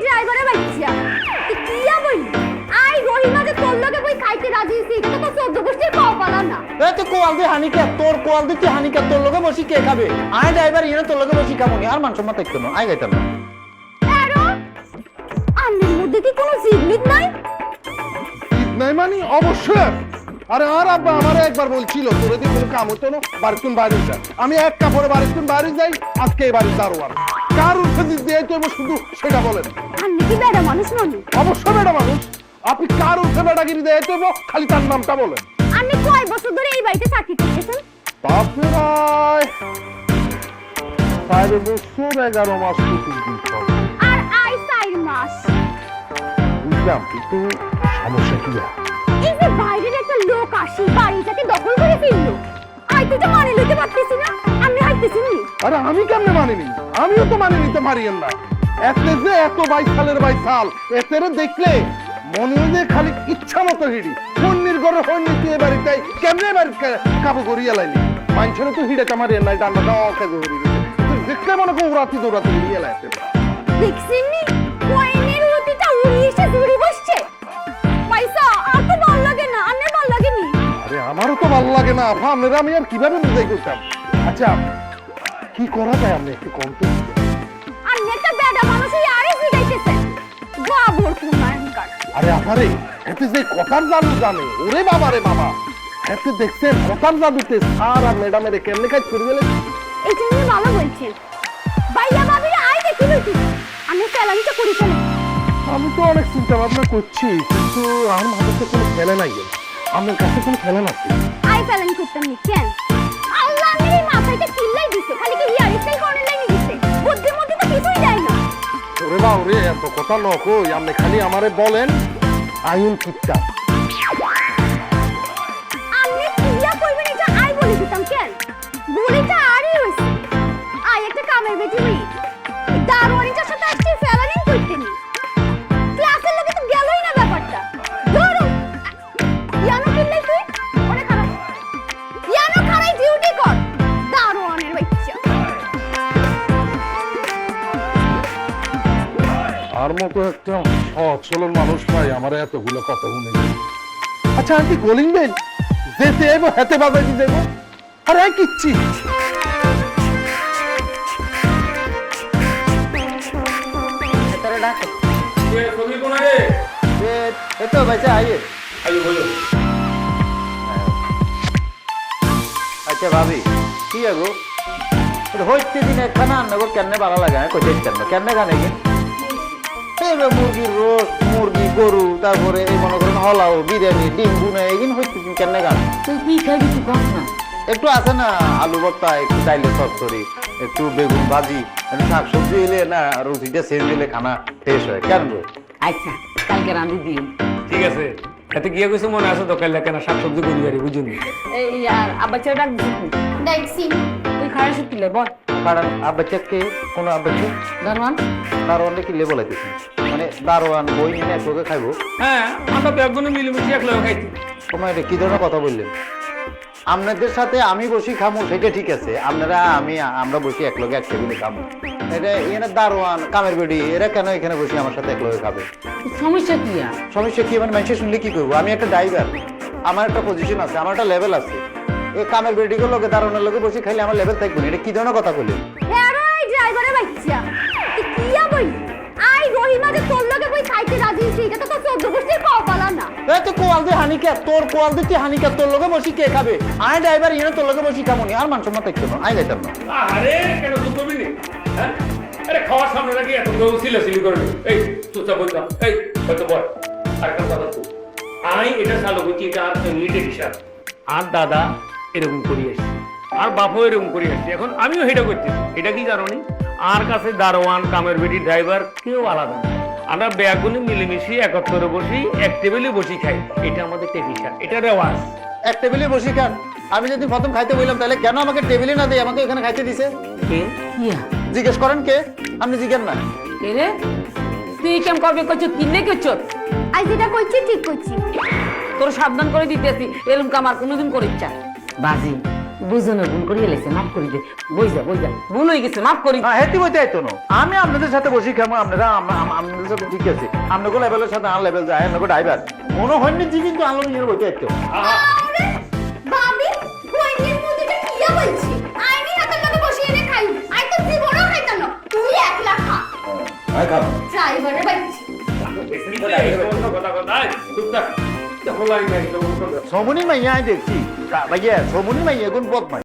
ড্রাইভারে বাচ্চা তুই কিয়া বললি আই রহিমা যে তোর লগে বই খাইতে রাজি হইছে এটা তো 14 গোষ্ঠীর কপালা না তুই কোয়াল দি হানিকা তোর কোয়াল দি হানিকা তোর লগে বসি কে খাবে আই ড্রাইভার ইনে তোর লগে বসি খাবো নি আর মান সম্মান থাকতো না আই গাইতাম না আরো আন্নের মধ্যে কি কোনো জিদমিদ নাই নাই মানে অবশ্যই আরে আর আব্বা আমারে একবার বলছিল তোর এদিকে কোনো কাম হতো না বাড়িতুন বাইরে যা আমি এক কাপড়ে বাড়িতুন বাইরে যাই আজকে এই বাড়ি দারোয়ান কার উঠে দিয়ে তো শুধু সেটা বলেন আন্নে কি বেড়া মানুষ ননি অবশ্যই বেটা মানুষ আপনি কার উঠে বেটাগিরি দিয়ে তো খালি তার নামটা বলেন আন্নে কয় বছর ধরে এই বাড়িতে চাকরি করতেছেন বাপরে ভাই 5 বছর 11 মাস আর আই 4 মাস বুঝলাম কিন্তু সমস্যা কি এই যে বাইরের একটা লোক আসি বাড়িটাকে দখল করে ফেললো আই তো মানে লইতে পারতেছি না আমি হাইতেছি নি আরে আমি কেমনে মানিনি আমিও তো মানি নিতে পারিয়েন না এতে যে এত 22 সাল এতেরে দেখলে মনে হয় খালি ইচ্ছা মতো হিড়ি পন্নির ঘরে হন্নি দিয়ে বাড়িতে কেমনে বাড়ি কাবু করিয়া লাইনি মানুষের তো হিড়ে কামারি নাই ডান্ডাটা অকেজে হরি দেখলে মনে করো রাতি দৌড়াতে হিড়িয়ে লাইতে দেখছেন নি কয়েনের হতিটা উড়িয়ে এসে দূরে বসছে পয়সা আর তো ভালো লাগে না আন্নে ভালো লাগে নি আরে আমারও তো ভালো লাগে না আপনারা আমি আর কিভাবে বুঝাই করতাম আচ্ছা কি করা যায় আপনি একটু কম তো আন্নে একটা বেডা মানুষই আরে জিগাইতেছে বাবুর কুমারকার আরে আপারে এতে যে কথার জাদু জানে ওরে বাবা রে বাবা এতে দেখছেন কথার জাদুতে স্যার আর ম্যাডামের কেমনে কাজ করে গেলে এই জন্য ভালো বলছেন ভাইয়া ভাবিরা আই দেখি লইছি আমি ফেলানিটা করি ফেলে আমি তো অনেক চিন্তা ভাবনা করছি কিন্তু আমার মাথায় তো কোনো ফেলে নাই আমার কাছে কোনো ফেলে না আই ফেলানি করতাম নি কেন আল্লাহ আমার এই মাথাটা কিল্লাই দিছে খালি কি ইয়ার স্টাইল করনে লাইনি দিছে বুদ্ধির মধ্যে তো কিছুই যায় না ওরে বাবা রে এত কথা নকই আপনি খালি আমারে বলেন আইন কিপটা আমি কিয়া কইবেন এটা আই বলে দিতাম কেন বুড়িটা আরই হইছে আই একটা কামের বেটি হই দারোয়ানিটার সাথে আসছি ফেলানি করতে নি ক্লাসের লোকে তো গেলই না ব্যাপারটা ধরো ইয়ানো কিল্লাই তুই ওরে খারাপ ইয়ানো খারাই ডিউটি কর দারোয়ানের বাচ্চা আর মতো একটা সচ্ছল মানুষ পাই আমার এতগুলো কথা শুনে আচ্ছা আন্টি কলিং বেল যেতে এবো হাতে বাজাইতে যাবো আরে কিচ্ছি এটারে ডাকে ये सभी कौन है এ তো ভাইসা আইয়ে आइए बोलो আচ্ছা ভাবি কি আগো হইতে দিন একখানা আন্নাগো কেমনে ভালো লাগে কইতে কেমনে কেমনে গানে কি মুরগির রোস্ট মুরগি গরু তারপরে এই মনে করেন হলাও বিরিয়ানি ডিম বুনা এগুলো হইতে দিন কেমনে গান তুই কি খাবি তুই কম না একটু আছে না আলু ভর্তা একটু ডাইলে চচ্চড়ি একটু বেগুন ভাজি শাক সবজি এলে না রুটিটা সেজ দিলে খানা টেস্ট হয় কেন গো আচ্ছা কালকে রাঁধি দিও ठीक है এতে গিয়ে কইছো মনে আছে তো কাল কেন শাকসবজি করি বাড়ি বুঝুনি এই আর আব্বা ছেড়ে ডাক দিছি দেখছি তুই খাড়া শুকিলে বল কারণ আব্বাচাকে কোনো আব্বাচে দারওয়ান দারোয়ানকে কি লেবল আইতেছে মানে দারোয়ান বই নিয়ে একলোকে খাইবো হ্যাঁ আমরা তো একজনে মিলেমিশে একলা খাইছি তোমার এটা কি ধরনের কথা বললেন আপনাদের সাথে আমি বসি খামো সেটা ঠিক আছে আপনারা আমরা বসি একলগে এক টেবিলে খাবো এটা এখানে দারোয়ান কামের বেডি এরা কেন এখানে বসে আমার সাথে একলগে খাবে সমস্যা কি আর সমস্যা কি মানে মানুষের শুনলে কি করবো আমি একটা ড্রাইভার আমার একটা পজিশন আছে আমার একটা লেভেল আছে এই কামের বেডিগুলোর লগে দারোয়ানের লগে বসে খাইলে আমার লেভেল থাকবে না এটা কি ধরনের কথা বললেন আরে এই ড্রাইভারের বাচ্চা তুই কিয়া বললি আই রহিমা যে তোর লগে বই খাইতে রাজি হইছে এটা তো 14 গোষ্ঠীর কপালা না তুই কোয়াল দি হানিকা তোর কোয়াল দি হানিকা তোর লগে বসি কে খাবে আই ড্রাইভার ইনে তোর লগে বসি খাবো নি আর মান সম্মান থাকতো না আই গাইতাম না আরে কেন দুঃখ বিনি হ্যাঁ আরে খাওয়ার সামনে রাখি এত সিলি করবে এই তুই বল না এই কত বল আর কাজ কথা তুই আই এটা চালু করছি এটা আর মিনিটে হিসাব আর দাদা এরকম করি আসছে আর বাপও এরকম করি আসছে এখন আমিও এটা করতেছি এটা কি কারণে আর কাছে দারোয়ান কামের বেটি ড্রাইভার কেউ আলাদা না আমরা ব্যাগুনে মিলেমিশে একত্রে বসি এক টেবিলে বসি খাই এটা আমাদের টেপিশন এটা রেওয়াজ এক টেবিলে বসি খান আমি যদি প্রথম খাইতে বললাম তাহলে কেন আমাকে টেবিলে না দিয়ে আমাকে এখানে খাইতে দিছে কে কি আর জিজ্ঞেস করেন কে আপনি জিজ্ঞেস না কে রে তুই কেম করবে কইছ কিনে কইছ আই যেটা কইছি ঠিক কইছি তোর সাবধান করে দিতেছি এরকম কাম আর কোনোদিন করিস চা বাজি বুঝনে ভুল করে গেলেছে মাফ করে দে বইজা ভুল হয়ে গেছে মাফ করি হ্যাঁ হেতি বইতে আইতো না আমি আপনাদের সাথে বসি খামো আপনারা আপনাদের সাথে ঠিক আছে আপনাকে লেভেলের সাথে আর লেভেল যায় আপনাকে ড্রাইভার মনে হয়নি যে কিন্তু আলো নিয়ে বইতে আইতো আরে ভাবি কইনির মুদিটা কিয়া বলছি আইনি হাতে লগে বসে এনে খাই আই তো জীবনও খাইতাম না তুই একলা খা আয় খাবো ড্রাইভারে বাইছি সমনি মাইয়া দেখছি ভাইয়া সমনি মাইয়া কোন পথ